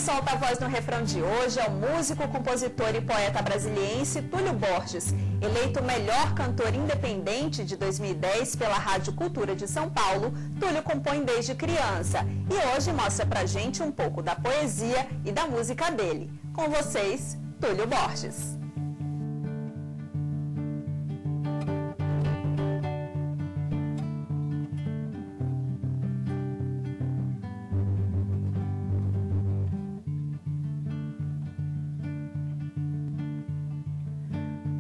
Quem solta a voz no refrão de hoje é o músico, compositor e poeta brasiliense Túlio Borges, eleito o melhor cantor independente de 2010 pela Rádio Cultura de São Paulo. Túlio compõe desde criança e hoje mostra pra gente um pouco da poesia e da música dele. Com vocês, Túlio Borges.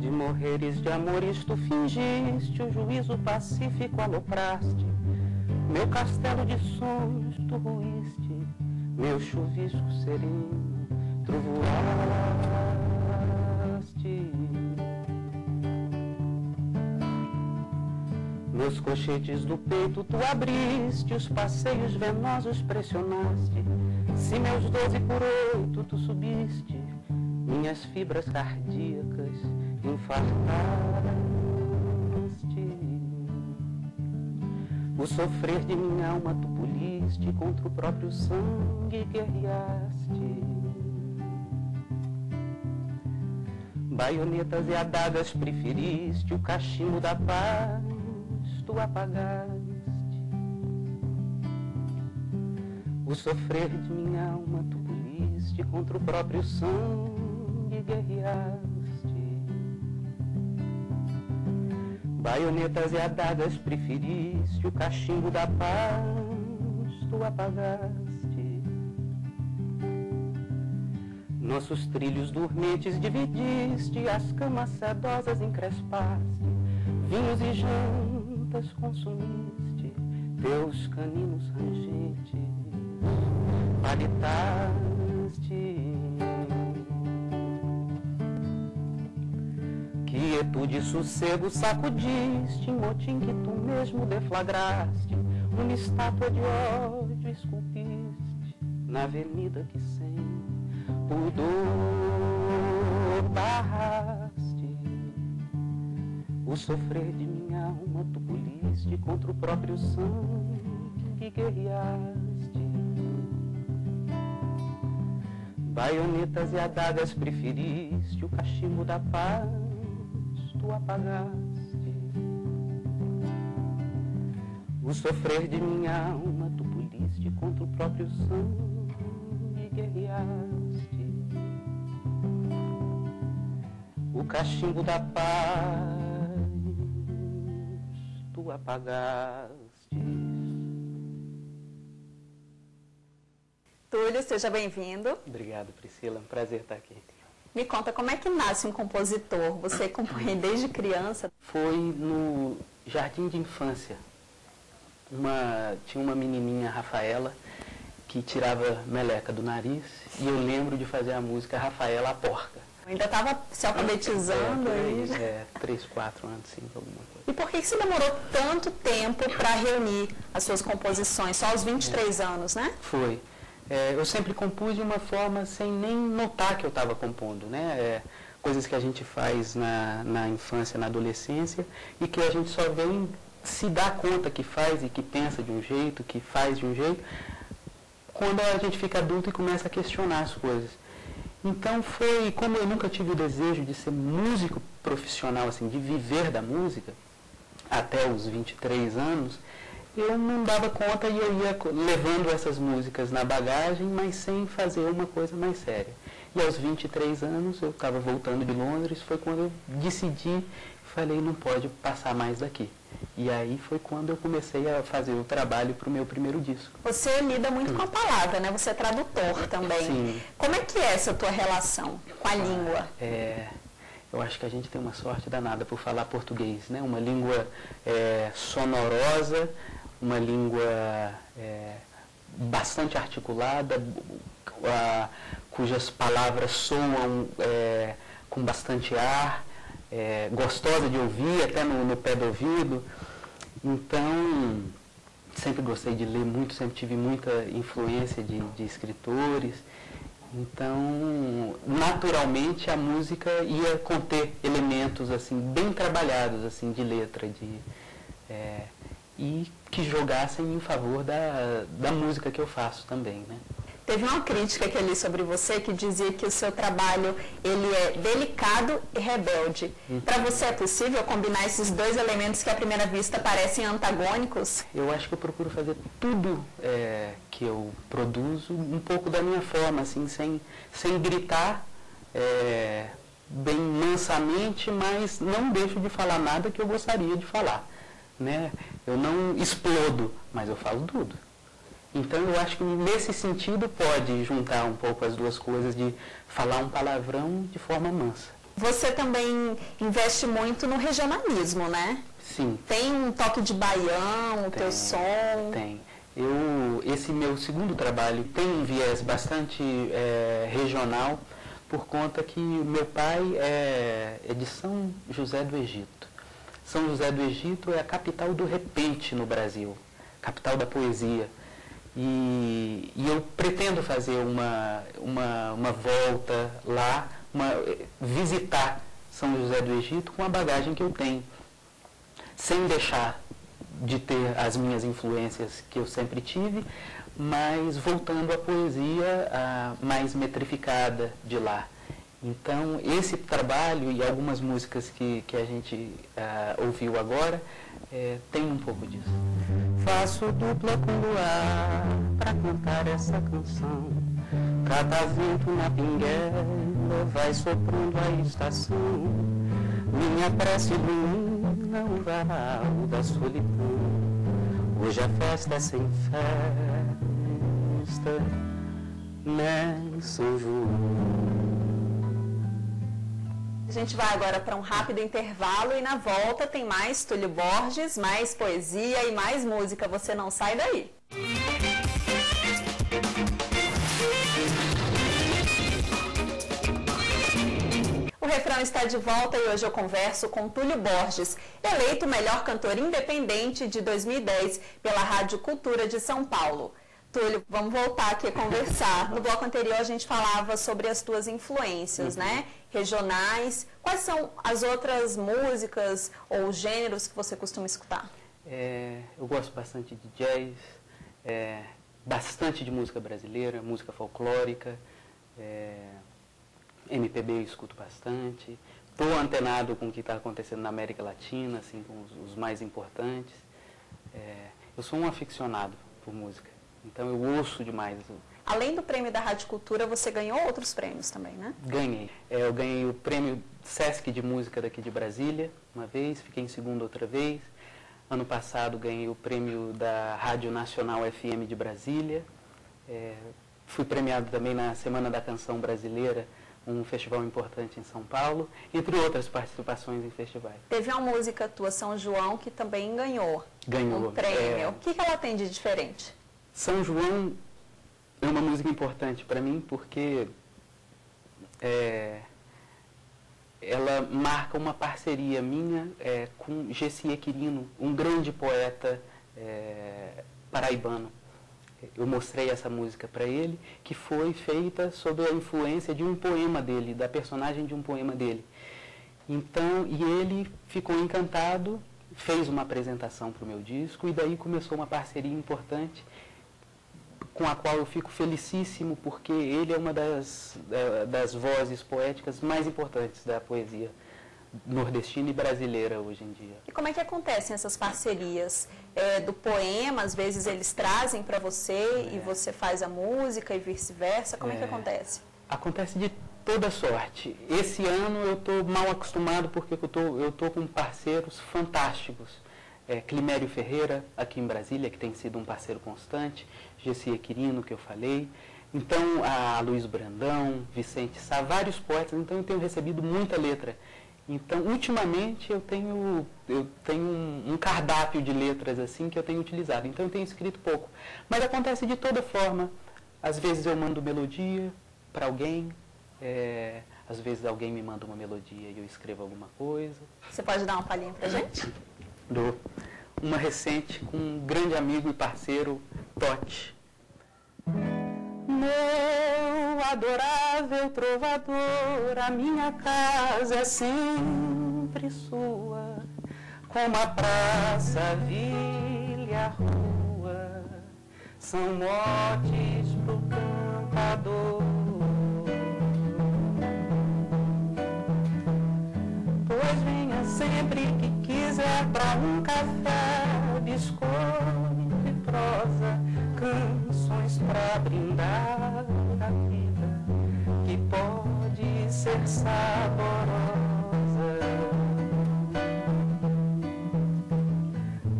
De morreres de amores tu fingiste, o juízo pacífico alopraste, meu castelo de sonhos tu ruíste, meu chuvisco sereno trovoaste. Meus cochetes do peito tu abriste, os passeios venosos pressionaste, se meus 12/8 tu subiste, minhas fibras cardíacas infartaste. O sofrer de minha alma tu poliste, contra o próprio sangue guerreaste. Baionetas e adagas preferiste, o cachimbo da paz tu apagaste. O sofrer de minha alma tu poliste, contra o próprio sangue guerreaste. Baionetas e adagas preferiste, o cachimbo da paz tu apagaste. Nossos trilhos dormentes dividiste, as camas sedosas encrespaste, vinhos e jantas consumiste, teus caninos rangentes palitaste. Quietude e sossego sacudiste, motim que tu mesmo deflagraste, uma estátua de ódio esculpiste, na avenida que sem pudor barraste. O sofrer de minha alma tu poliste, contra o próprio sangue guerreaste. Baionetas e adagas preferiste, o cachimbo da paz tu apagaste. O sofrer de minha alma tu poliste, contra o próprio sangue guerreaste. O cachimbo da paz tu apagaste. Túlio, seja bem-vindo. Obrigado, Priscila. É um prazer estar aqui. Me conta, como é que nasce um compositor? Você compõe desde criança? Foi no jardim de infância. Tinha uma menininha, Rafaela, que tirava meleca do nariz, e eu lembro de fazer a música Rafaela a Porca. Ainda estava se alfabetizando? 3, 4 anos, sim, alguma coisa. E por que você demorou tanto tempo para reunir as suas composições? Só aos 23 anos, né? Foi. Eu sempre compus de uma forma sem nem notar que eu estava compondo, né? Coisas que a gente faz na infância, na adolescência, e que a gente só vem se dar conta que faz e que pensa de um jeito, que faz de um jeito, quando a gente fica adulto e começa a questionar as coisas. Então foi, como eu nunca tive o desejo de ser músico profissional, assim, de viver da música, até os 23 anos, eu não dava conta e eu ia levando essas músicas na bagagem, mas sem fazer uma coisa mais séria. E aos 23 anos, eu estava voltando de Londres, foi quando eu decidi, falei, não pode passar mais daqui. E aí foi quando eu comecei a fazer o trabalho para o meu primeiro disco. Você lida muito com a palavra, né? Você é tradutor também. Sim. Como é que é essa tua relação com a língua? Eu acho que a gente tem uma sorte danada por falar português, né? Uma língua sonorosa, uma língua bastante articulada, cujas palavras soam com bastante ar, gostosa de ouvir, até no pé do ouvido. Então, sempre gostei de ler muito, sempre tive muita influência de escritores. Então, naturalmente, a música ia conter elementos assim bem trabalhados assim de letra, e que jogassem em favor da música que eu faço também, né? Teve uma crítica que eu li sobre você que dizia que o seu trabalho ele é delicado e rebelde. Para você é possível combinar esses dois elementos que à primeira vista parecem antagônicos? Eu acho que eu procuro fazer tudo que eu produzo um pouco da minha forma, assim, sem gritar, bem mansamente, mas não deixo de falar nada que eu gostaria de falar, né? Eu não explodo, mas eu falo tudo. Então eu acho que nesse sentido pode juntar um pouco as duas coisas de falar um palavrão de forma mansa. Você também investe muito no regionalismo, né? Sim. Tem um toque de baião, o teu som? Tem. Esse meu segundo trabalho tem um viés bastante regional, por conta que meu pai é de São José do Egito. São José do Egito é a capital do repente no Brasil, capital da poesia. E eu pretendo fazer uma volta lá, visitar São José do Egito com a bagagem que eu tenho, sem deixar de ter as minhas influências que eu sempre tive, mas voltando à poesia mais metrificada de lá. Então, esse trabalho e algumas músicas que a gente ouviu agora, tem um pouco disso. Faço dupla com luar para cantar essa canção. Cada vento na pinguela vai soprando a estação. Minha prece ilumina o varal da solidão. Hoje a festa é sem festa, né, São João? A gente vai agora para um rápido intervalo e na volta tem mais Túlio Borges, mais poesia e mais música. Você não sai daí. O Refrão está de volta e hoje eu converso com Túlio Borges, eleito o melhor cantor independente de 2010 pela Rádio Cultura de São Paulo. Túlio, vamos voltar aqui a conversar. No bloco anterior a gente falava sobre as tuas influências, né? Regionais. Quais são as outras músicas ou gêneros que você costuma escutar? Eu gosto bastante de jazz, bastante de música brasileira, música folclórica, MPB eu escuto bastante. Estou antenado com o que está acontecendo na América Latina, assim, com os mais importantes. Eu sou um aficionado por música. Então eu ouço demais. Além do prêmio da Rádio Cultura, você ganhou outros prêmios também, né? Ganhei. Eu ganhei o prêmio Sesc de Música daqui de Brasília, uma vez, fiquei em segundo outra vez. Ano passado ganhei o prêmio da Rádio Nacional FM de Brasília. Fui premiado também na Semana da Canção Brasileira, um festival importante em São Paulo, entre outras participações em festivais. Teve uma música tua, São João, que também ganhou um prêmio. O que ela tem de diferente? São João é uma música importante para mim porque ela marca uma parceria minha com Gessie Quirino, um grande poeta paraibano. Eu mostrei essa música para ele, que foi feita sob a influência de um poema dele, da personagem de um poema dele. Então, e ele ficou encantado, fez uma apresentação para o meu disco e daí começou uma parceria importante com a qual eu fico felicíssimo, porque ele é uma das vozes poéticas mais importantes da poesia nordestina e brasileira hoje em dia. E como é que acontecem essas parcerias? Do poema, às vezes eles trazem para você e você faz a música e vice-versa? Como é que acontece? Acontece de toda sorte. Esse ano eu estou mal acostumado porque eu estou com parceiros fantásticos. Climério Ferreira, aqui em Brasília, que tem sido um parceiro constante, Gessie Quirino, que eu falei, então a Luiz Brandão, Vicente Sá, vários poetas, então eu tenho recebido muita letra. Então, ultimamente, eu tenho um cardápio de letras assim que eu tenho utilizado, então eu tenho escrito pouco. Mas acontece de toda forma, às vezes eu mando melodia para alguém, às vezes alguém me manda uma melodia e eu escrevo alguma coisa. Você pode dar uma palhinha pra gente? Dou. Uma recente com um grande amigo e parceiro, Totti. Meu adorável trovador, a minha casa é sempre sua, como a praça, a vila e a rua, são motes pro campo dor. Pois venha sempre que quiser pra um café, biscoito e prosa, canções pra brindar a vida que pode ser saborosa.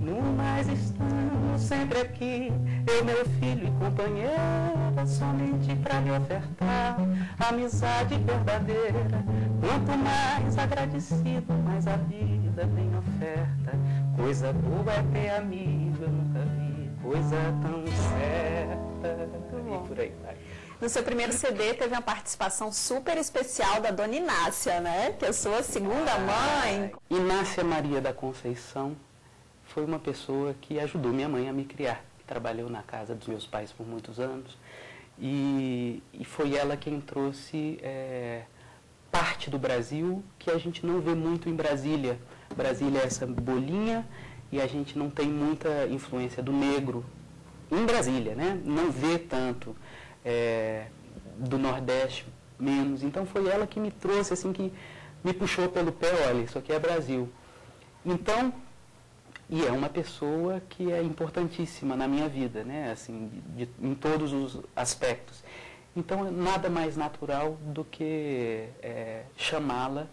No mais estamos sempre aqui, eu, meu filho e companheira, somente pra lhe ofertar amizade verdadeira. Quanto mais agradecido, mais a vida tem oferta. Coisa boa é ter amigo, eu nunca vi coisa tão certa. E por aí vai. No seu primeiro CD teve uma participação super especial da Dona Inácia, né? Que é sua segunda mãe. Inácia Maria da Conceição foi uma pessoa que ajudou minha mãe a me criar. Trabalhou na casa dos meus pais por muitos anos. E foi ela quem trouxe parte do Brasil que a gente não vê muito em Brasília. Brasília é essa bolinha e a gente não tem muita influência do negro em Brasília, né? Não vê tanto. Do Nordeste menos. Então foi ela que me trouxe, assim, que me puxou pelo pé, olha, isso aqui é Brasil. Então, e é uma pessoa que é importantíssima na minha vida, né? Assim, em todos os aspectos. Então, nada mais natural do que chamá-la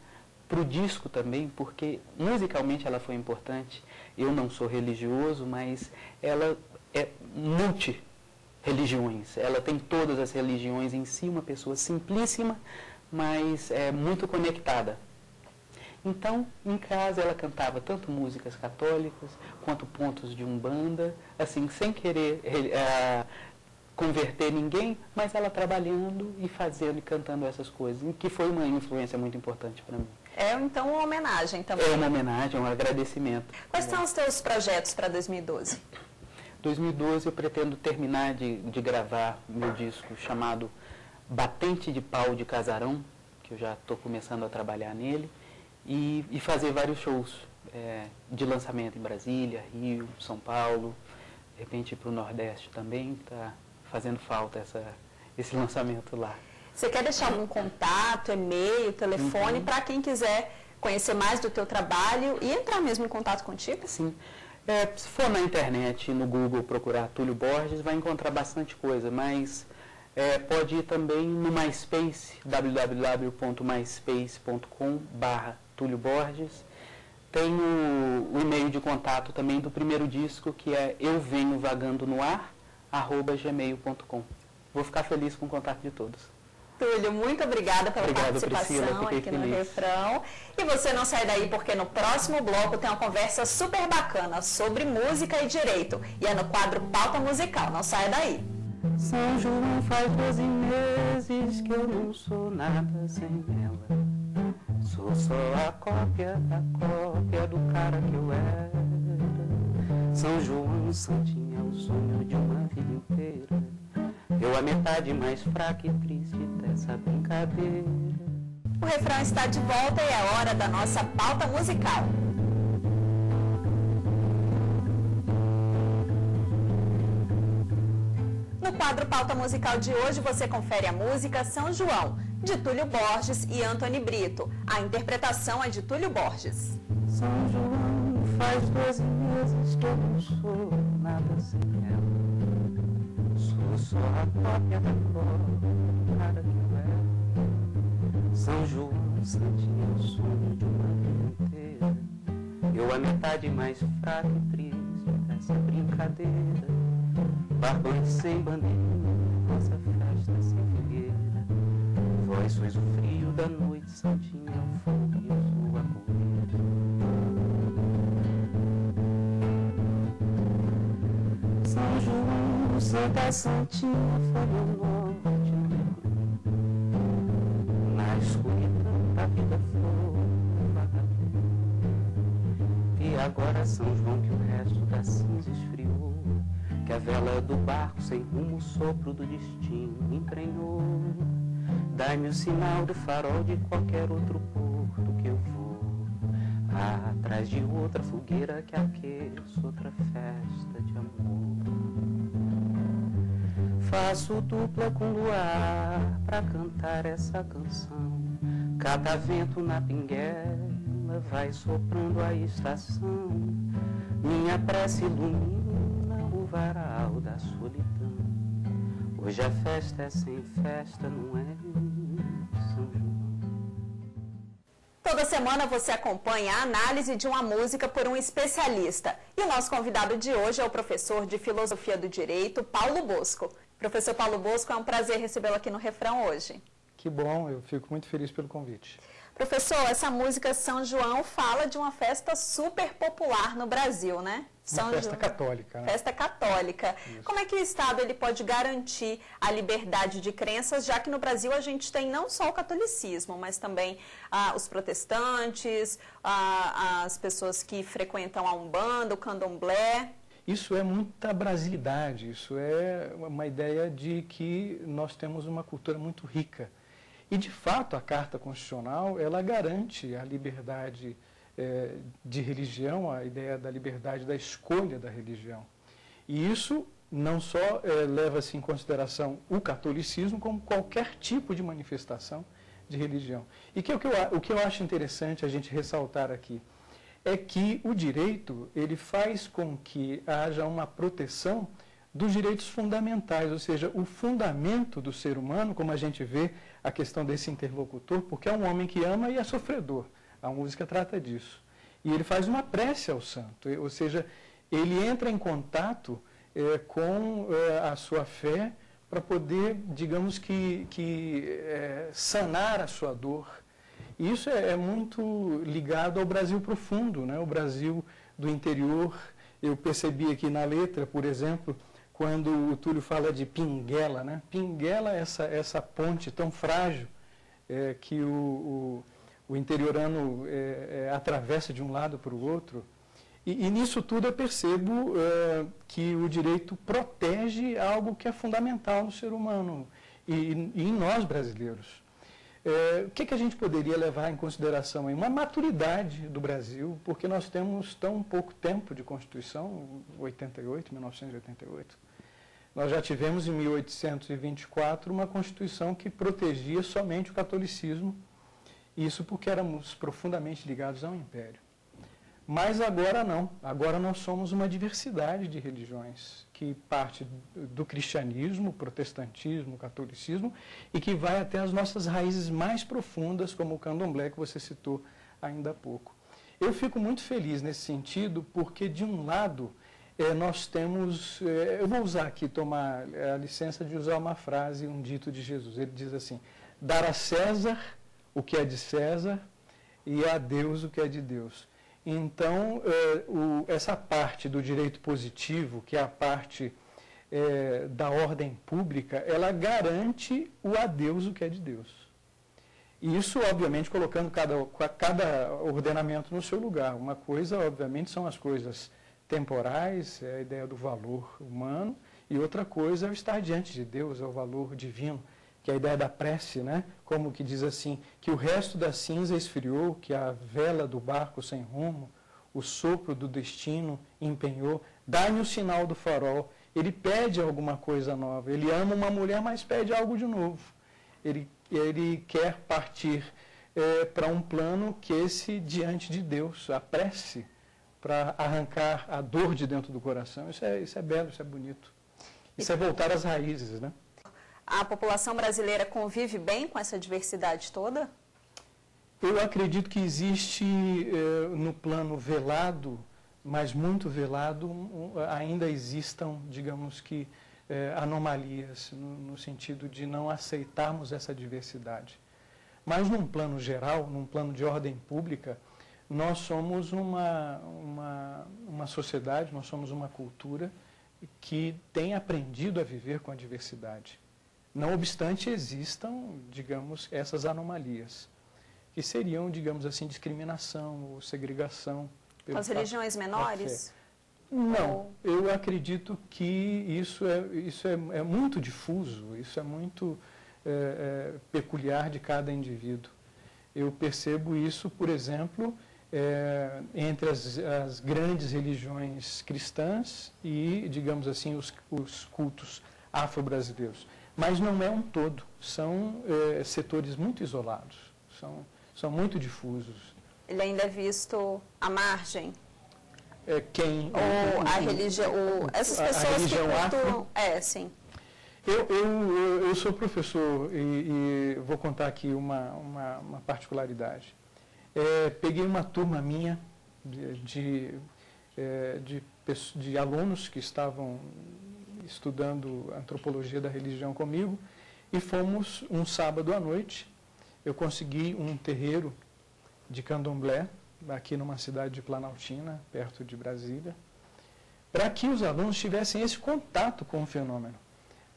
para o disco também, porque musicalmente ela foi importante. Eu não sou religioso, mas ela é multi-religiões. Ela tem todas as religiões em si, uma pessoa simplíssima, mas muito conectada. Então, em casa ela cantava tanto músicas católicas, quanto pontos de umbanda, assim, sem querer converter ninguém, mas ela trabalhando e fazendo e cantando essas coisas, que foi uma influência muito importante para mim. Então, uma homenagem também. É uma homenagem, um agradecimento. Quais são os teus projetos para 2012? 2012 eu pretendo terminar de gravar meu disco chamado Batente de Pau de Casarão, que eu já estou começando a trabalhar nele, e fazer vários shows de lançamento em Brasília, Rio, São Paulo, de repente para o Nordeste também, está fazendo falta esse lançamento lá. Você quer deixar algum contato, e-mail, telefone, para quem quiser conhecer mais do teu trabalho e entrar mesmo em contato contigo? Sim. Se for na internet, no Google, procurar Túlio Borges, vai encontrar bastante coisa, mas pode ir também no MySpace, www.myspace.com/Túlio Borges. Tem o e-mail de contato também do primeiro disco, que é euvenhovagando-no-ar@gmail.com. Vou ficar feliz com o contato de todos. Túlio, muito obrigada pela participação, Priscila, aqui no Refrão. E você não sai daí, porque no próximo bloco tem uma conversa super bacana sobre música e direito. E é no quadro Pauta Musical. Não saia daí. São João faz 12 meses que eu não sou nada sem ela. Sou só a cópia do cara que eu era. São João, santinha, o sonho de uma vida inteira. Eu a metade mais fraca e triste dessa brincadeira. O Refrão está de volta e é hora da nossa pauta musical. No quadro Pauta Musical de hoje, você confere a música São João, de Túlio Borges e Antony Brito. A interpretação é de Túlio Borges. São João, faz 12 meses que eu não sou nada sem ela. Sou só a cópia da cara que eu era. São João, santinha, o sonho de uma vida inteira. Eu a metade mais fraca e triste dessa brincadeira. Barbante sem bandeirinha, nossa festa sem fogueira. Vós sois o frio da noite, santinha, o fogo e eu sou a poeira. São João, Santa Santinha, falou norte negro. Na escuridão da vida foi vagabundo. E agora São João que o resto da cinza esfriou, que a vela do barco sem rumo o sopro do destino emprenhou. Dai-me o sinal do farol de qualquer outro porto que eu vou, atrás de outra fogueira que aqueça outra festa de amor. Faço dupla com luar pra cantar essa canção. Cada vento na pinguela vai soprando a estação. Minha prece ilumina o varal da solidão. Hoje a festa é sem festa, não é São João. Toda semana você acompanha a análise de uma música por um especialista. E o nosso convidado de hoje é o professor de Filosofia do Direito, Paulo Bosco. Professor Paulo Bosco, é um prazer recebê-lo aqui no Refrão hoje. Que bom, eu fico muito feliz pelo convite. Professor, essa música São João fala de uma festa super popular no Brasil, né? Uma festa católica, né? Festa católica. Isso. Como é que o Estado ele pode garantir a liberdade de crenças, já que no Brasil a gente tem não só o catolicismo, mas também os protestantes, as pessoas que frequentam a Umbanda, o Candomblé? Isso é muita brasilidade, isso é uma ideia de que nós temos uma cultura muito rica. E, de fato, a Carta Constitucional, ela garante a liberdade de religião, a ideia da liberdade da escolha da religião. E isso não só leva-se em consideração o catolicismo, como qualquer tipo de manifestação de religião. E o que eu acho interessante a gente ressaltar aqui é que o direito ele faz com que haja uma proteção dos direitos fundamentais, ou seja, o fundamento do ser humano, como a gente vê a questão desse interlocutor, porque é um homem que ama e é sofredor. A música trata disso. E ele faz uma prece ao santo, ou seja, ele entra em contato com a sua fé para poder, digamos que sanar a sua dor. E isso é muito ligado ao Brasil profundo, né? O Brasil do interior. Eu percebi aqui na letra, por exemplo, quando o Túlio fala de pinguela, né? Pinguela é essa ponte tão frágil que o interiorano atravessa de um lado para o outro. E nisso tudo eu percebo que o direito protege algo que é fundamental no ser humano e em nós brasileiros. O que a gente poderia levar em consideração aí? Uma maturidade do Brasil, porque nós temos tão pouco tempo de Constituição, 1988. Nós já tivemos em 1824 uma Constituição que protegia somente o catolicismo, isso porque éramos profundamente ligados ao Império. Mas agora não, agora nós somos uma diversidade de religiões, que parte do cristianismo, protestantismo, catolicismo, e que vai até as nossas raízes mais profundas, como o candomblé que você citou ainda há pouco. Eu fico muito feliz nesse sentido, porque de um lado nós temos, eu vou usar aqui, tomar a licença de usar uma frase, um dito de Jesus, ele diz assim, dar a César o que é de César e a Deus o que é de Deus. Então, essa parte do direito positivo, que é a parte da ordem pública, ela garante o a Deus o que é de Deus. E isso, obviamente, colocando cada ordenamento no seu lugar. Uma coisa, obviamente, são as coisas temporais, é a ideia do valor humano, e outra coisa é o estar diante de Deus, é o valor divino, que é a ideia da prece, né? Como que diz assim, que o resto da cinza esfriou, que a vela do barco sem rumo, o sopro do destino empenhou, dá-me o sinal do farol. Ele pede alguma coisa nova, ele ama uma mulher, mas pede algo de novo. Ele quer partir para um plano que esse diante de Deus, a prece, para arrancar a dor de dentro do coração. Isso é belo, isso é bonito. Isso é voltar às raízes, né? A população brasileira convive bem com essa diversidade toda? Eu acredito que existe, no plano velado, mas muito velado, ainda existam, digamos que, anomalias, no sentido de não aceitarmos essa diversidade. Mas num plano geral, num plano de ordem pública, nós somos uma sociedade, nós somos uma cultura que tem aprendido a viver com a diversidade. Não obstante, existam, digamos, essas anomalias, que seriam, digamos assim, discriminação ou segregação. Com as religiões menores? Não, eu acredito que isso é muito difuso, isso é muito peculiar de cada indivíduo. Eu percebo isso, por exemplo, entre as grandes religiões cristãs e, digamos assim, os cultos afro-brasileiros. Mas não é um todo, são setores muito isolados, são muito difusos. Ele ainda é visto à margem? Quem? Ou a religião, essas pessoas que cultuam... Sim. Eu sou professor e vou contar aqui uma particularidade. Peguei uma turma minha de alunos que estavam estudando antropologia da religião comigo e fomos um sábado à noite. Eu consegui um terreiro de candomblé, aqui numa cidade de Planaltina, perto de Brasília, para que os alunos tivessem esse contato com o fenômeno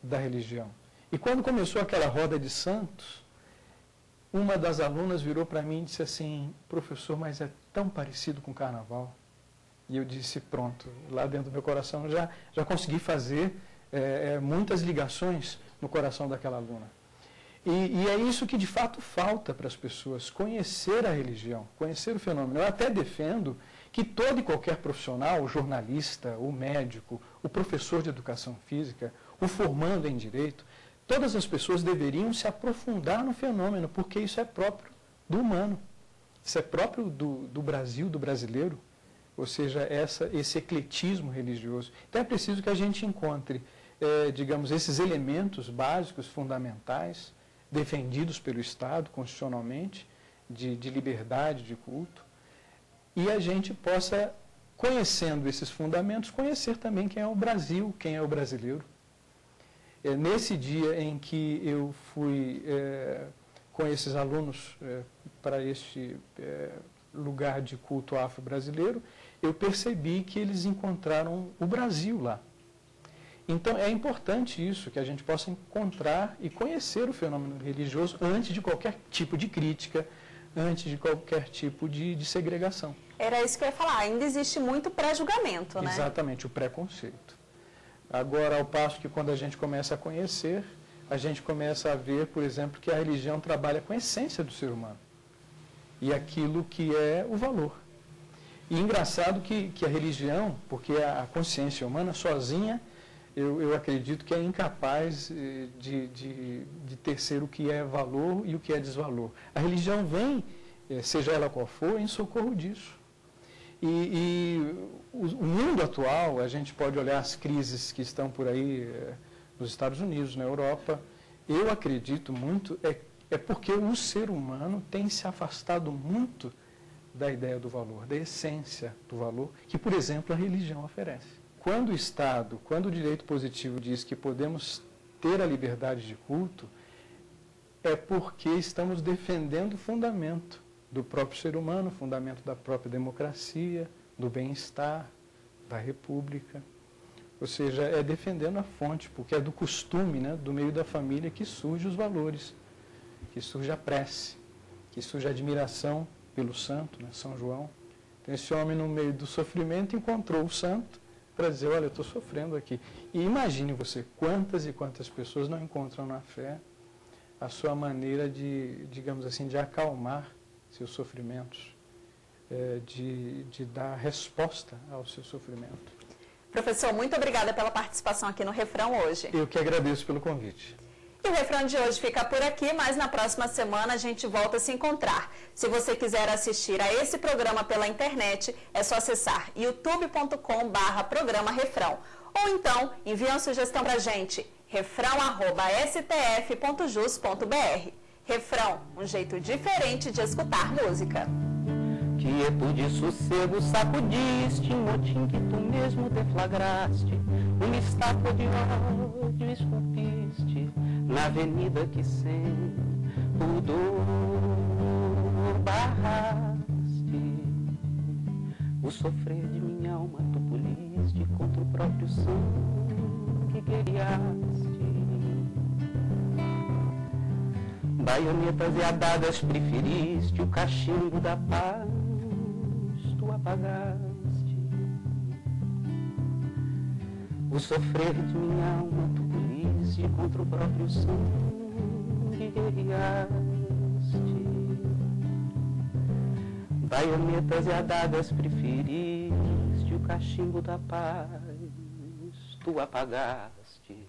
da religião. E quando começou aquela roda de santos, uma das alunas virou para mim e disse assim: professor, mas é tão parecido com o carnaval. E eu disse: pronto, lá dentro do meu coração já consegui fazer muitas ligações no coração daquela aluna. E é isso que de fato falta para as pessoas, conhecer a religião, conhecer o fenômeno. Eu até defendo que todo e qualquer profissional, o jornalista, o médico, o professor de educação física, o formando em direito, todas as pessoas deveriam se aprofundar no fenômeno, porque isso é próprio do humano, isso é próprio do Brasil, do brasileiro, ou seja, esse ecletismo religioso. Então é preciso que a gente encontre, digamos, esses elementos básicos, fundamentais, defendidos pelo Estado constitucionalmente, de liberdade de culto, e a gente possa, conhecendo esses fundamentos, conhecer também quem é o Brasil, quem é o brasileiro. Nesse dia em que eu fui com esses alunos para este lugar de culto afro-brasileiro, eu percebi que eles encontraram o Brasil lá. Então, é importante isso, que a gente possa encontrar e conhecer o fenômeno religioso antes de qualquer tipo de crítica, antes de qualquer tipo de segregação. Era isso que eu ia falar, ainda existe muito pré-julgamento, né? Exatamente, o preconceito. Agora, ao passo que quando a gente começa a conhecer, a gente começa a ver, por exemplo, que a religião trabalha com a essência do ser humano e aquilo que é o valor. E engraçado que a religião, porque a consciência humana sozinha, eu acredito que é incapaz de tecer o que é valor e o que é desvalor. A religião vem, seja ela qual for, em socorro disso. E o mundo atual, a gente pode olhar as crises que estão por aí nos Estados Unidos, na Europa, eu acredito muito, é porque o ser humano tem se afastado muito da ideia do valor, da essência do valor, que, por exemplo, a religião oferece. Quando o Estado, quando o direito positivo diz que podemos ter a liberdade de culto, é porque estamos defendendo o fundamento do próprio ser humano, o fundamento da própria democracia, do bem-estar, da república. Ou seja, é defendendo a fonte, porque é do costume, né, do meio da família que surgem os valores, que surge a prece, que surge a admiração pelo santo, né, São João. Então, esse homem, no meio do sofrimento, encontrou o santo para dizer: olha, eu estou sofrendo aqui. E imagine você, quantas e quantas pessoas não encontram na fé a sua maneira de, digamos assim, de acalmar seus sofrimentos, de dar resposta ao seu sofrimento. Professor, muito obrigada pela participação aqui no Refrão hoje. Eu que agradeço pelo convite. E o Refrão de hoje fica por aqui, mas na próxima semana a gente volta a se encontrar. Se você quiser assistir a esse programa pela internet, é só acessar youtube.com/programa Refrão. Ou então, envie uma sugestão para a gente, refrão@stf.jus.br. Refrão, um jeito diferente de escutar música. Quieto de sossego sacudiste, motim que tu mesmo deflagraste, uma estátua de ódio esculpiste, na avenida que sem pudor barraste. O sofrer de minha alma tu poliste, contra o próprio sangue que guerreaste. Baionetas e adagas preferiste, o cachimbo da paz tu apagaste. O sofrer de minha alma tu poliste, contra o próprio sangue guerreaste. Baionetas e adagas preferiste, o cachimbo da paz tu apagaste.